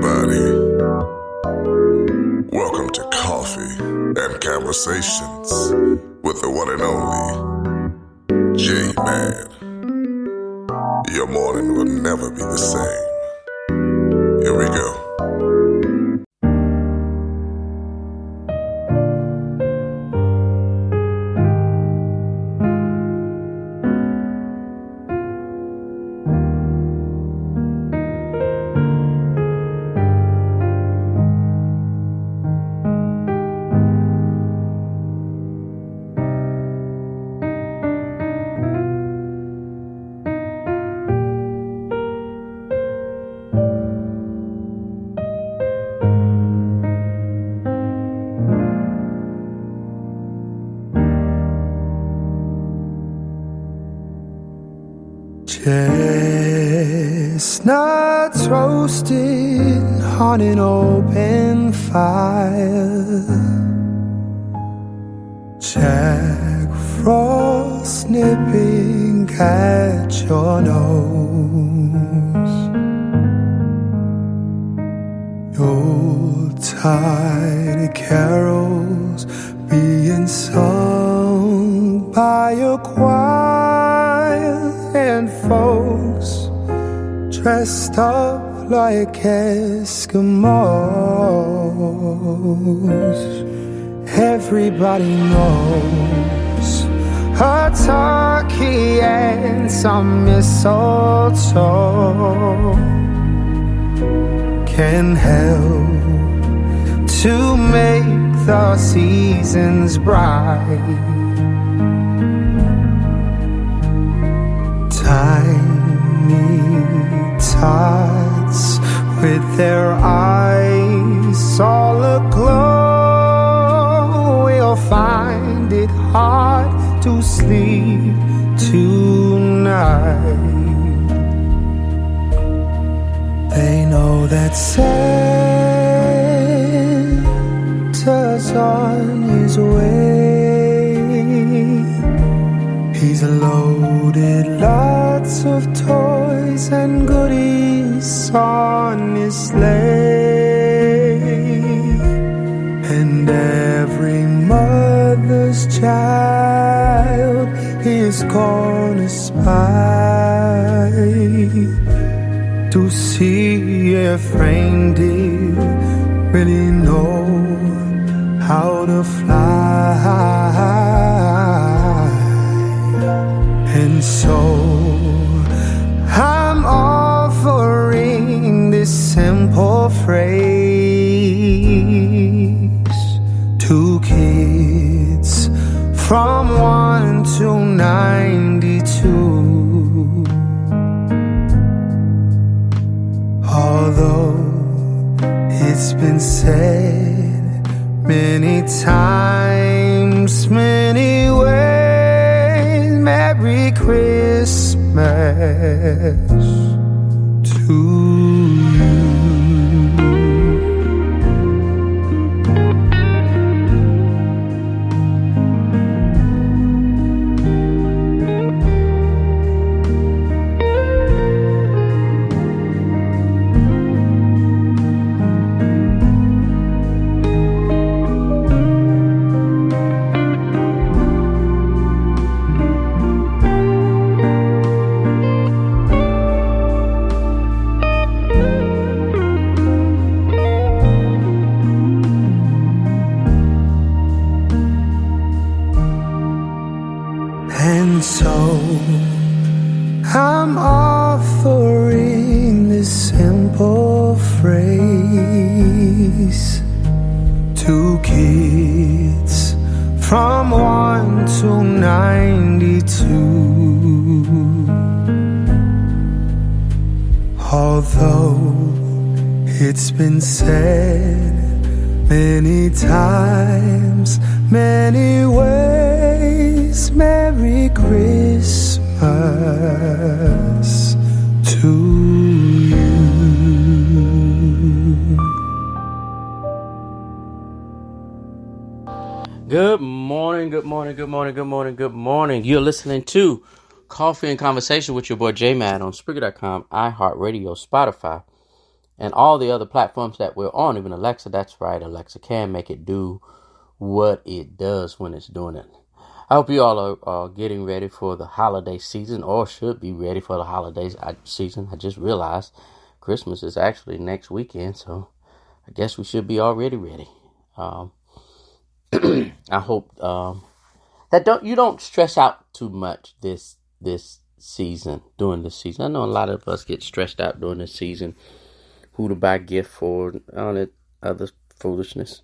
everybody. Welcome to Coffee and Conversations with the one and only J-Man. Your morning will never be the same. Here we go. Chestnuts roasted on an open fire, Jack Frost nipping at your nose, Yuletide carols being sung by a choir, and folks dressed up like Eskimos. Everybody knows a turkey and some mistletoe can help to make the seasons bright. Tiny tots with their eyes all aglow will find it hard to sleep tonight. They know that Santa's on his way. He's loaded lots of toys and goodies on his sleigh, and every mother's child is gonna spy to see if reindeer really know how to fly. And so I'm offering this simple phrase to kids from 1 to 92. Although it's been said many times, many ways, Merry Christmas to you. And so I'm offering this simple phrase to kids from 1 to 92. Although it's been said many times, many ways, Merry Christmas to you. Good morning, good morning, good morning, good morning, good morning. You're listening to Coffee and Conversation with your boy J-Man on Spreaker.com, iHeartRadio, Spotify, and all the other platforms that we're on, even Alexa. That's right, Alexa can make it do what it does when it's doing it. I hope you all are getting ready for the holiday season, or should be ready for the holidays season. I just realized Christmas is actually next weekend, so I guess we should be already ready. I hope that you don't stress out too much this season, during this season. I know a lot of us get stressed out during this season, who to buy gift for, all that other foolishness.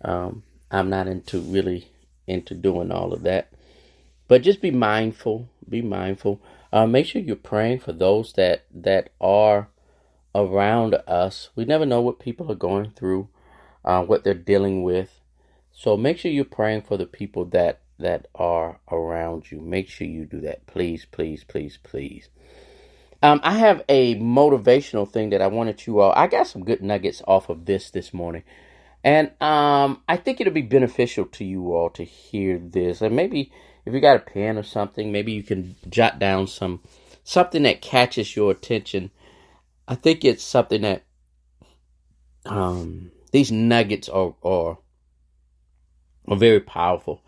I'm not really into doing all of that, but just be mindful. Make sure you're praying for those that are around us. We never know what people are going through, what they're dealing with. So make sure you're praying for the people that are around you. Make sure you do that. Please, please, please, please. I have a motivational thing that I wanted you all. I got some good nuggets off of this morning. And I think it'll be beneficial to you all to hear this. And maybe if you got a pen or something, maybe you can jot down something that catches your attention. I think it's something that these nuggets are very powerful.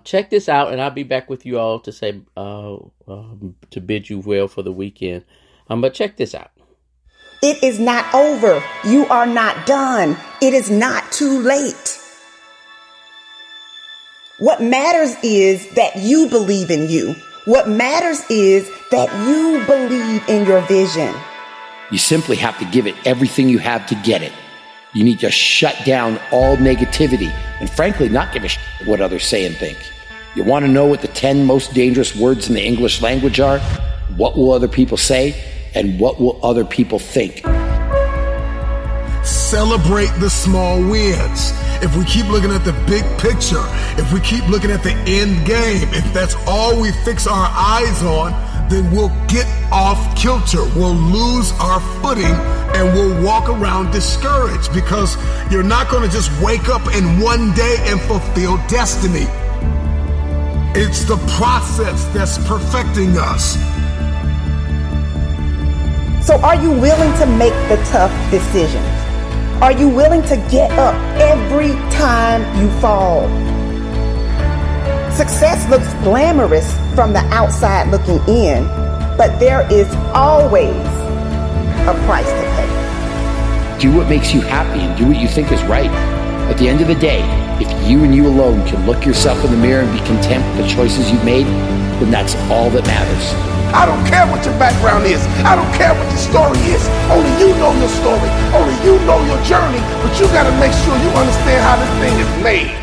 Check this out, and I'll be back with you all to say to bid you well for the weekend. But check this out. It is not over. You are not done. It is not too late. What matters is that you believe in you. What matters is that you believe in your vision. You simply have to give it everything you have to get it. You need to shut down all negativity and frankly not give a shit what others say and think. You want to know what the 10 most dangerous words in the English language are? What will other people say? And what will other people think? Celebrate the small wins. If we keep looking at the big picture, if we keep looking at the end game, if that's all we fix our eyes on, then we'll get off kilter. We'll lose our footing and we'll walk around discouraged, because you're not going to just wake up in one day and fulfill destiny. It's the process that's perfecting us. So are you willing to make the tough decisions? Are you willing to get up every time you fall? Success looks glamorous from the outside looking in, but there is always a price to pay. Do what makes you happy and do what you think is right. At the end of the day, if you and you alone can look yourself in the mirror and be content with the choices you've made, then that's all that matters. I don't care what your background is. I don't care what your story is. Only you know your story. Only you know your journey. But you got to make sure you understand how this thing is made.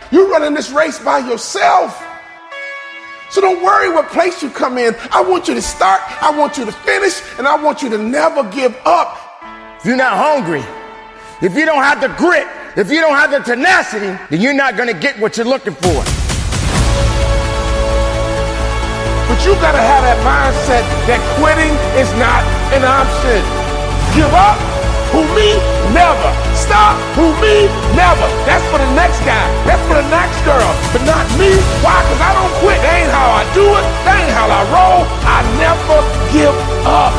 You're running this race by yourself. So don't worry what place you come in. I want you to start. I want you to finish. And I want you to never give up. If you're not hungry, if you don't have the grit, if you don't have the tenacity, then you're not going to get what you're looking for. But you gotta have that mindset that quitting is not an option. Give up? Who, me? Never. Stop? Who, me? Never. That's for the next guy. That's for the next girl. But not me. Why? Because I don't quit. That ain't how I do it. That ain't how I roll. I never give up.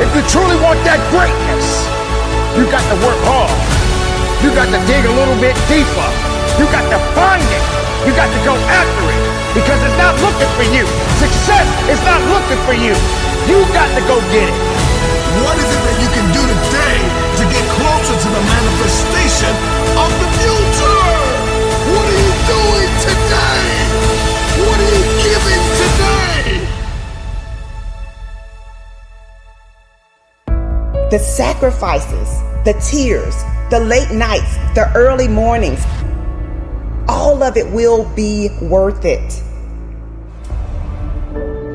If you truly want that greatness, you got to work hard. You got to dig a little bit deeper. You got to find it. You got to go after it. Because it's not looking for you. Success is not looking for you. You got to go get it. What is it that you can do today to get closer to the manifestation of the future? What are you doing today? What are you giving today? The sacrifices, the tears, the late nights, the early mornings, all of it will be worth it.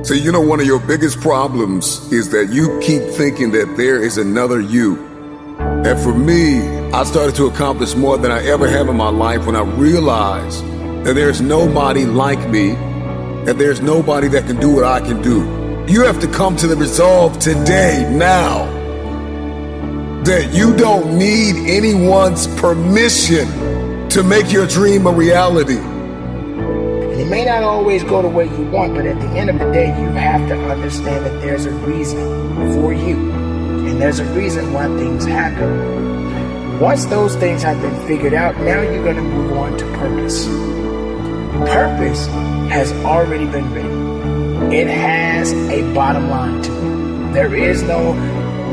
So, you know, one of your biggest problems is that you keep thinking that there is another you. And for me, I started to accomplish more than I ever have in my life when I realized that there's nobody like me, and there's nobody that can do what I can do. You have to come to the resolve today, now, that you don't need anyone's permission to make your dream a reality. And it may not always go the way you want, but at the end of the day, you have to understand that there's a reason for you. and there's a reason why things happen. Once those things have been figured out, now you're going to move on to purpose. Purpose has already been written. It has a bottom line to it. There is no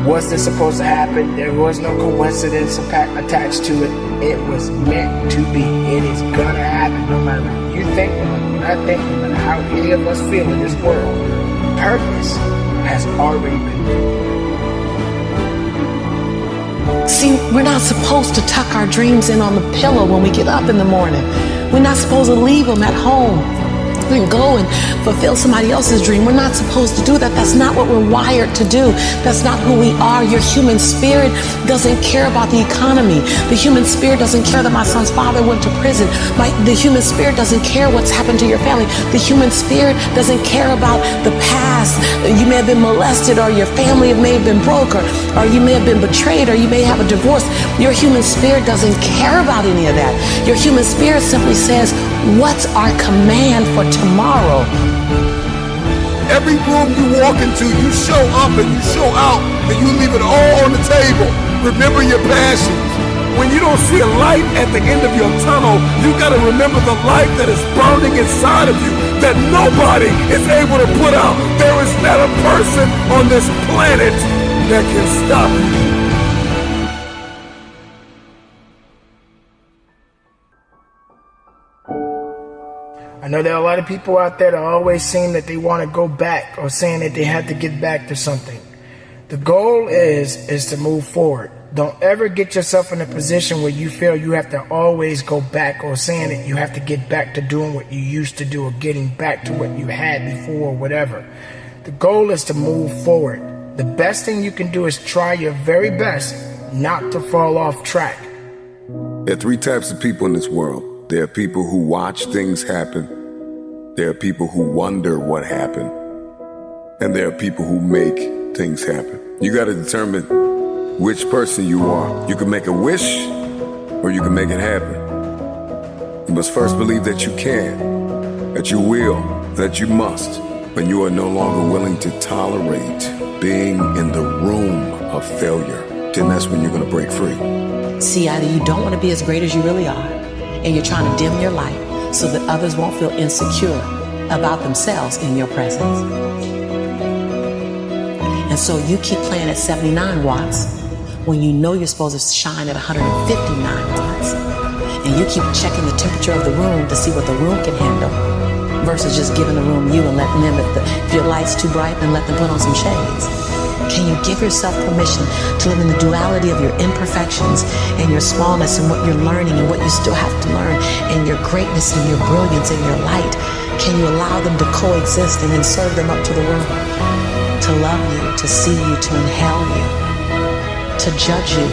what's this supposed to happen. There was no coincidence attached to it. It was meant to be. It is gonna happen no matter what you think, no matter what I think, no matter how any of us feel in this world. Purpose has already been written. See, we're not supposed to tuck our dreams in on the pillow when we get up in the morning. We're not supposed to leave them at home and go and fulfill somebody else's dream. We're not supposed to do that. That's not what we're wired to do. That's not who we are. Your human spirit doesn't care about the economy. The human spirit doesn't care that my son's father went to prison. The human spirit doesn't care what's happened to your family. The human spirit doesn't care about the past. You may have been molested, or your family may have been broke, or you may have been betrayed, or you may have a divorce. Your human spirit doesn't care about any of that. Your human spirit simply says, what's our command for tomorrow? Every room you walk into, you show up and you show out, and you leave it all on the table. Remember your passions. When you don't see a light at the end of your tunnel, you gotta remember the light that is burning inside of you, that nobody is able to put out. There is not a person on this planet that can stop you. I know there are a lot of people out there that always seem that they want to go back, or saying that they have to get back to something. The goal is to move forward. Don't ever get yourself in a position where you feel you have to always go back, or saying that you have to get back to doing what you used to do, or getting back to what you had before, or whatever. The goal is to move forward. The best thing you can do is try your very best not to fall off track. There are three types of people in this world. There are people who watch things happen. There are people who wonder what happened. And there are people who make things happen. You got to determine which person you are. You can make a wish, or you can make it happen. You must first believe that you can, that you will, that you must, when you are no longer willing to tolerate being in the room of failure. Then that's when you're going to break free. See, either you don't want to be as great as you really are, and you're trying to dim your light so that others won't feel insecure about themselves in your presence. And so you keep playing at 79 watts when you know you're supposed to shine at 159 watts. And you keep checking the temperature of the room to see what the room can handle, versus just giving the room you and letting them, if your light's too bright, then let them put on some shades. Can you give yourself permission to live in the duality of your imperfections and your smallness and what you're learning and what you still have to learn, and your greatness and your brilliance and your light? Can you allow them to coexist and then serve them up to the world? To love you, to see you, to inhale you, to judge you,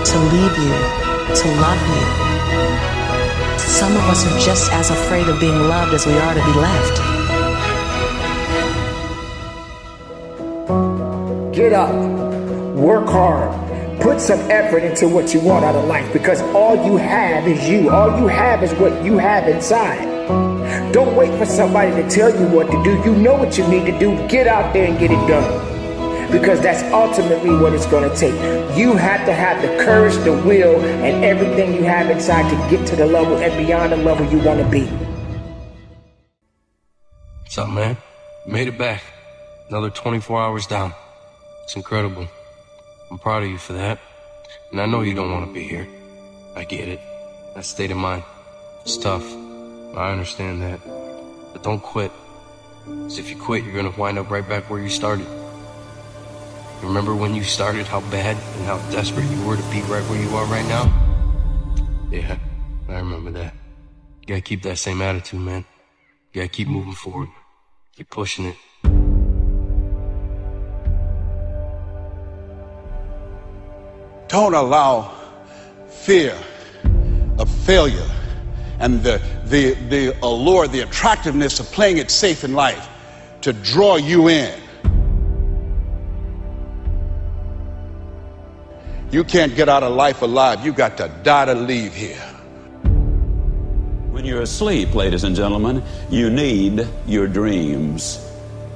to leave you, to love you. Some of us are just as afraid of being loved as we are to be left. Get up, work hard, put some effort into what you want out of life, because all you have is you. All you have is what you have inside. Don't wait for somebody to tell you what to do. You know what you need to do. Get out there and get it done, because that's ultimately what it's going to take. You have to have the courage, the will, and everything you have inside to get to the level and beyond the level you want to be. What's up, man? Made it back. Another 24 hours down. It's incredible. I'm proud of you for that. And I know you don't want to be here. I get it. That state of mind. It's tough. I understand that. But don't quit. Because if you quit, you're going to wind up right back where you started. Remember when you started, how bad and how desperate you were to be right where you are right now? Yeah, I remember that. You gotta keep that same attitude, man. You gotta keep moving forward. Keep pushing it. Don't allow fear of failure and the allure, the attractiveness of playing it safe in life to draw you in. You can't get out of life alive. You got to die to leave here. When you're asleep, ladies and gentlemen, you need your dreams.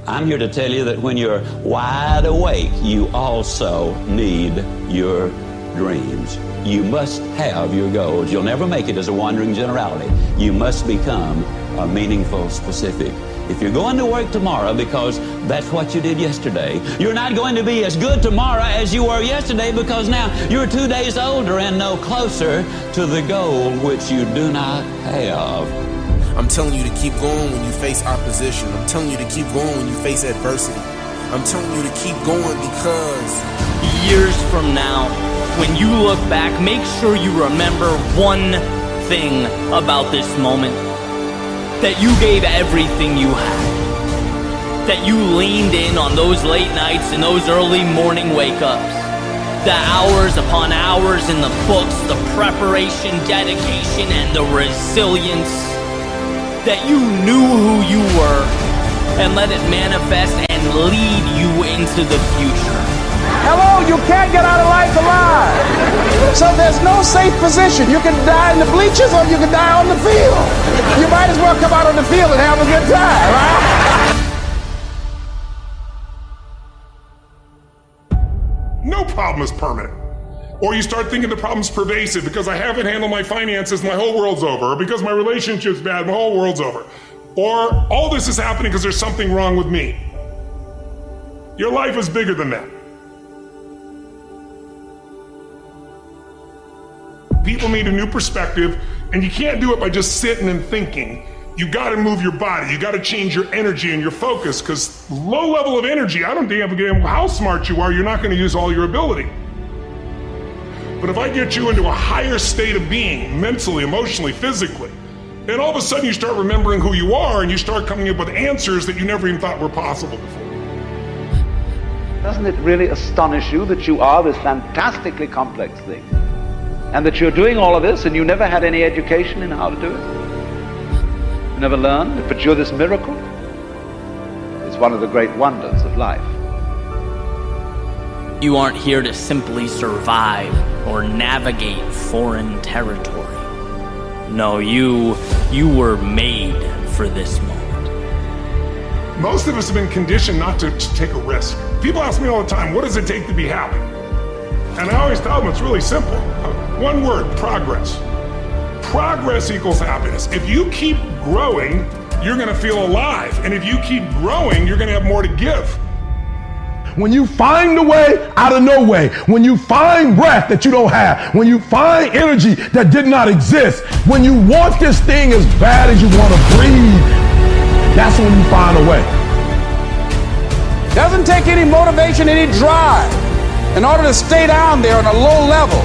I'm here to tell you that when you're wide awake, you also need your dreams. You must have your goals. You'll never make it as a wandering generality. You must become a meaningful specific. If you're going to work tomorrow because that's what you did yesterday, you're not going to be as good tomorrow as you were yesterday, because now you're 2 days older and no closer to the goal which you do not have. I'm telling you to keep going when you face opposition. I'm telling you to keep going when you face adversity. I'm telling you to keep going because years from now, when you look back, make sure you remember one thing about this moment. That you gave everything you had. That you leaned in on those late nights and those early morning wake-ups. The hours upon hours in the books, the preparation, dedication, and the resilience. That you knew who you were and let it manifest and lead you into the future. Hello, you can't get out of life alive. So there's no safe position. You can die in the bleachers or you can die on the field. You might as well come out on the field and have a good time, right? No problem is permanent. Or you start thinking the problem's pervasive because I haven't handled my finances, my whole world's over. Or because my relationship's bad, my whole world's over. Or all this is happening because there's something wrong with me. Your life is bigger than that. People need a new perspective, and you can't do it by just sitting and thinking. You gotta move your body, you gotta change your energy and your focus, because low level of energy, I don't give a damn how smart you are, you're not gonna use all your ability. But if I get you into a higher state of being, mentally, emotionally, physically, then all of a sudden you start remembering who you are and you start coming up with answers that you never even thought were possible before. Doesn't it really astonish you that you are this fantastically complex thing? And that you're doing all of this and you never had any education in how to do it? You never learned, but you're this miracle? It's one of the great wonders of life. You aren't here to simply survive or navigate foreign territory. No, you were made for this moment. Most of us have been conditioned not to take a risk. People ask me all the time, what does it take to be happy? And I always tell them it's really simple. One word, progress. Progress equals happiness. If you keep growing, you're gonna feel alive. And if you keep growing, you're gonna have more to give. When you find a way out of no way, when you find breath that you don't have, when you find energy that did not exist, when you want this thing as bad as you want to breathe, that's when you find a way. Doesn't take any motivation, any drive in order to stay down there on a low level.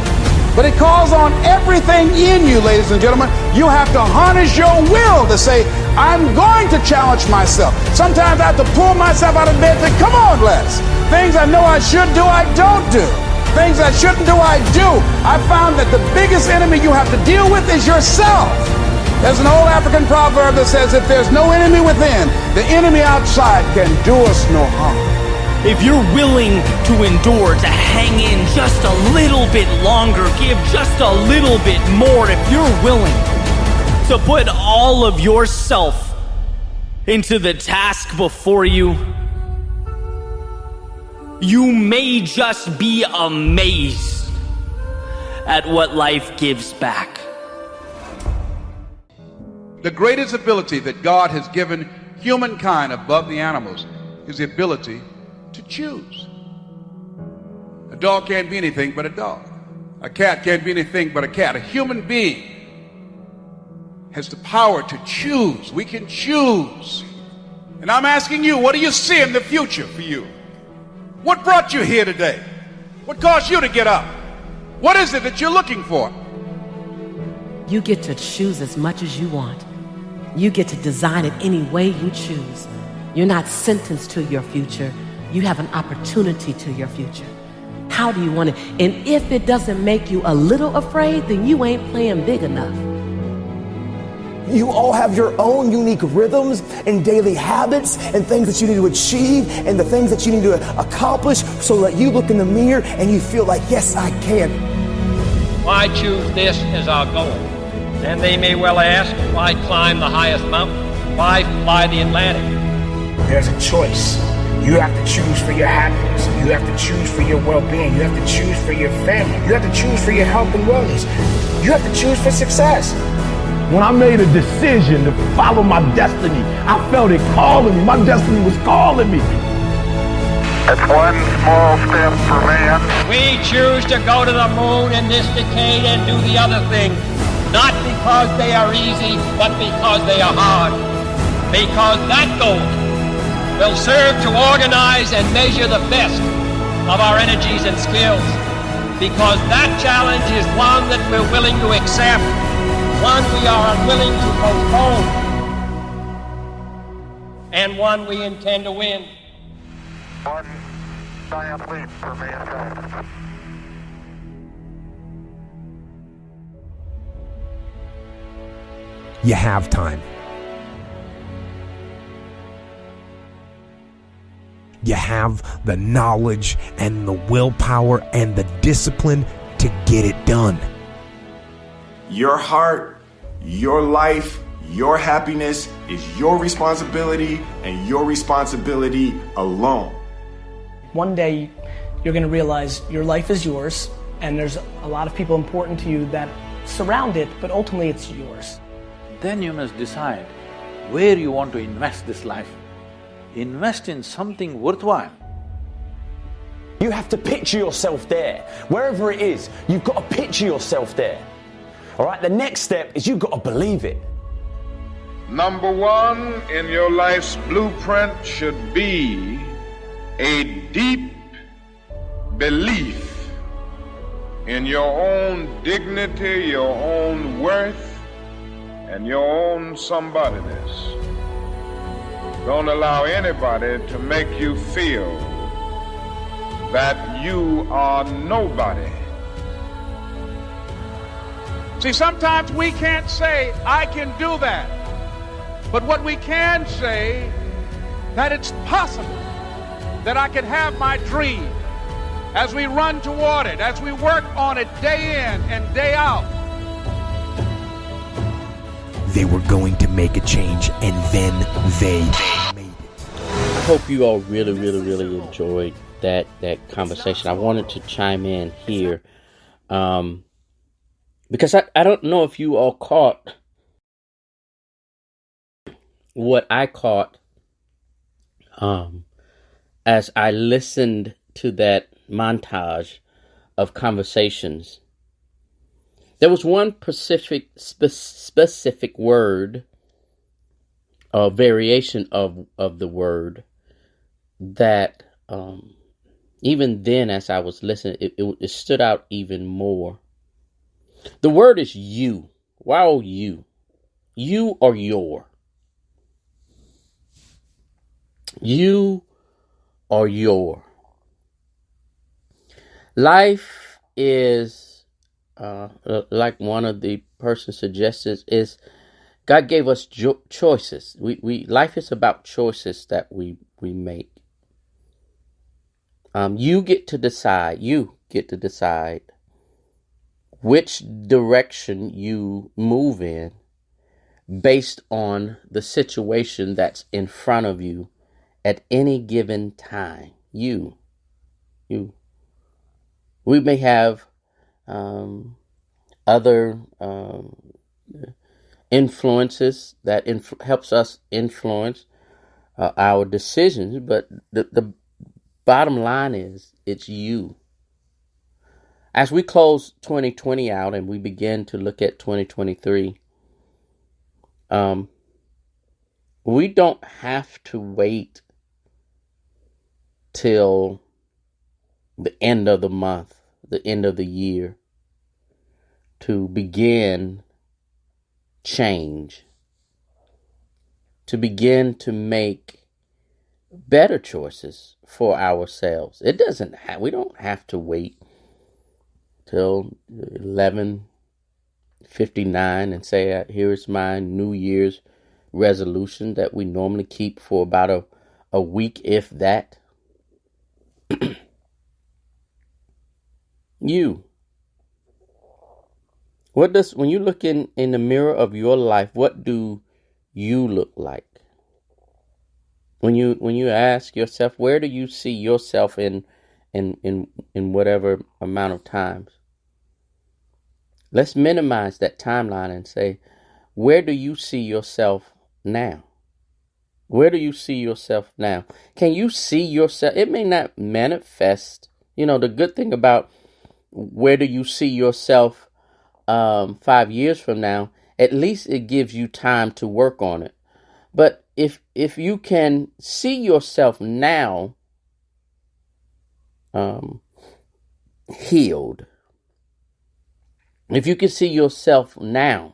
But it calls on everything in you, ladies and gentlemen. You have to harness your will to say, I'm going to challenge myself. Sometimes I have to pull myself out of bed and say, come on, Les. Things I know I should do, I don't do. Things I shouldn't do, I do. I found that the biggest enemy you have to deal with is yourself. There's an old African proverb that says, if there's no enemy within, the enemy outside can do us no harm. If you're willing to endure, to hang in just a little bit longer, give just a little bit more, if you're willing to put all of yourself into the task before you, you may just be amazed at what life gives back. The greatest ability that God has given humankind above the animals is the ability to choose. A dog can't be anything but a dog. A cat can't be anything but a cat. A human being has the power to choose. We can choose. And I'm asking you, what do you see in the future for you? What brought you here today? What caused you to get up? What is it that you're looking for? You get to choose as much as you want. You get to design it any way you choose. You're not sentenced to your future. You have an opportunity to your future. How do you want it? And if it doesn't make you a little afraid, then you ain't playing big enough. You all have your own unique rhythms and daily habits and things that you need to achieve and the things that you need to accomplish so that you look in the mirror and you feel like, yes, I can. Why choose this as our goal? And they may well ask, why climb the highest mountain? Why fly the Atlantic? There's a choice. You have to choose for your happiness. You have to choose for your well-being. You have to choose for your family. You have to choose for your health and wellness. You have to choose for success. When I made a decision to follow my destiny, I felt it calling me. My destiny was calling me. It's one small step for man. We choose to go to the moon in this decade and do the other thing, not because they are easy, but because they are hard. Because that goal will serve to organize and measure the best of our energies and skills. Because that challenge is one that we're willing to accept, one we are unwilling to postpone, and one we intend to win. One giant leap for mankind. You have time. You have the knowledge and the willpower and the discipline to get it done. Your heart, your life, your happiness is your responsibility and your responsibility alone. One day you're going to realize your life is yours and there's a lot of people important to you that surround it, but ultimately it's yours. Then you must decide where you want to invest this life. Invest in something worthwhile. You have to picture yourself there. Wherever it is, you've got to picture yourself there. All right, the next step is you've got to believe it. Number one in your life's blueprint should be a deep belief in your own dignity, your own worth, and your own somebodyness. Don't allow anybody to make you feel that you are nobody. See, sometimes we can't say, I can do that. But what we can say, that it's possible that I can have my dream as we run toward it, as we work on it day in and day out. They were going to make a change, and then they made it. I hope you all really enjoyed that conversation. I wanted to chime in here because I don't know if you all caught what I caught as I listened to that montage of conversations. There was one specific word, a variation of the word that even then as I was listening, it stood out even more. The word is you. Wow, you. You or your. You or your. Life is like one of the persons suggested, is God gave us choices. Life is about choices that we make. You get to decide. You get to decide which direction you move in based on the situation that's in front of you at any given time. You. We may have other influences that helps us influence our decisions, but the bottom line is it's you. As we close 2020 out and we begin to look at 2023, we don't have to wait till the end of the month, the end of the year, to begin change, to begin to make better choices for ourselves. We don't have to wait till 11:59 and say, here's my New Year's resolution that we normally keep for about a week, if that. You. When you look in the mirror of your life, what do you look like? When you ask yourself, where do you see yourself in whatever amount of times? Let's minimize that timeline and say, where do you see yourself now? Where do you see yourself now? Can you see yourself? It may not manifest. You know, the good thing about where do you see yourself 5 years from now, at least it gives you time to work on it. But if you can see yourself now healed, if you can see yourself now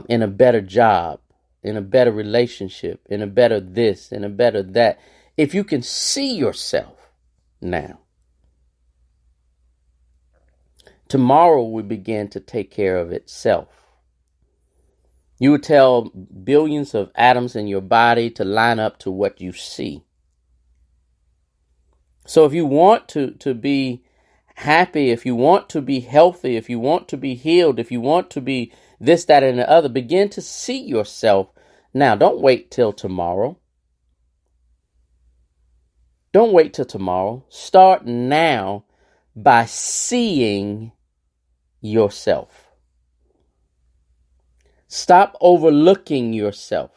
in a better job, in a better relationship, in a better this, in a better that, if you can see yourself now, tomorrow will begin to take care of itself. You would tell billions of atoms in your body to line up to what you see. So if you want to be happy, if you want to be healthy, if you want to be healed, if you want to be this, that, and the other, begin to see yourself now. Don't wait till tomorrow. Don't wait till tomorrow. Start now by seeing yourself. Stop overlooking yourself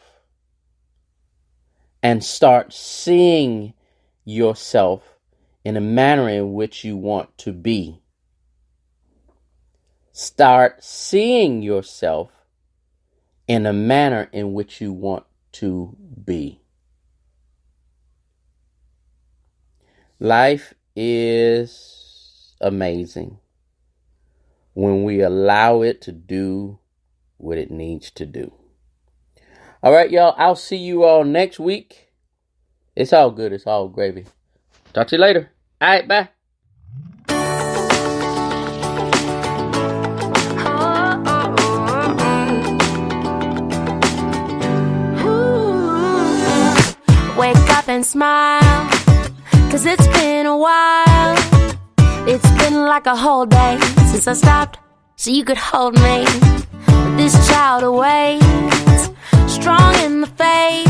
and start seeing yourself in a manner in which you want to be. Start seeing yourself in a manner in which you want to be. Life is amazing when we allow it to do what it needs to do. All right, y'all. I'll see you all next week. It's all good. It's all gravy. Talk to you later. All right, bye. Wake up and smile, 'cause it's been a while. It's been like a whole day since I stopped so you could hold me. This child awaits, strong in the faith.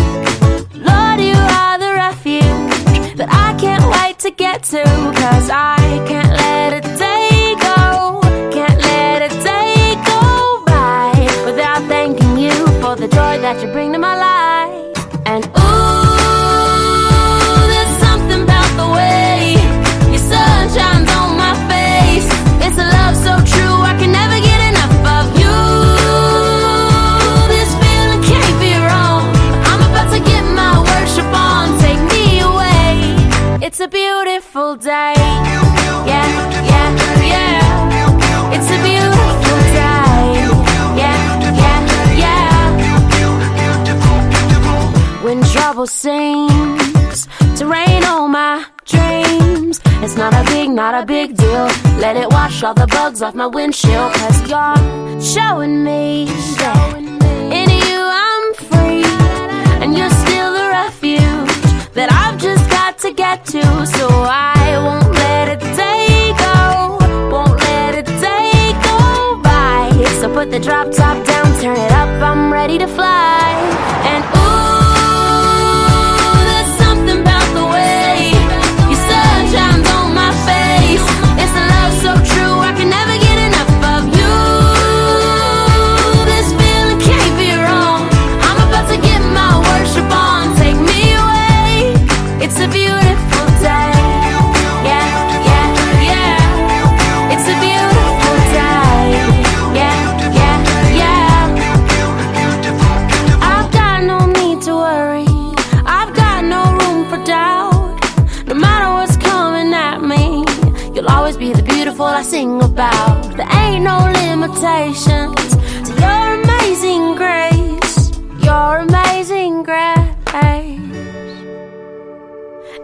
Lord, you are the refuge that I can't wait to get to, 'cause I can't let a day go, can't let a day go by without thanking you for the joy that you bring to my life. And there's something about the way your sun shines on my face. It's a love so true, I can never get enough of you. It's a beautiful day. Yeah, yeah, yeah. It's a beautiful day. Yeah, yeah, yeah. When trouble seems to rain on my dreams, it's not a big deal. Let it wash all the bugs off my windshield, 'cause you're showing me that in you I'm free, and you're still the refuge that I've just got to get to, so I won't let a day go, won't let a day go by. So put the drop top down, turn it up, I'm ready to fly. And there's something about the way your sun shines on my face. It's a love so true, I can never get enough of you. This feeling can't be wrong, I'm about to get my worship on. Take me away, it's a beautiful day. Yeah, yeah, yeah. It's a beautiful day. Yeah, yeah, yeah. I've got no need to worry, I've got no room for doubt. No matter what's coming at me, you'll always be the beautiful I sing about. There ain't no limitations to your amazing grace, your amazing grace.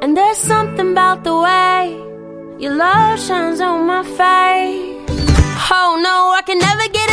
And there's something about the way your love shines on my face. Oh no, I can never get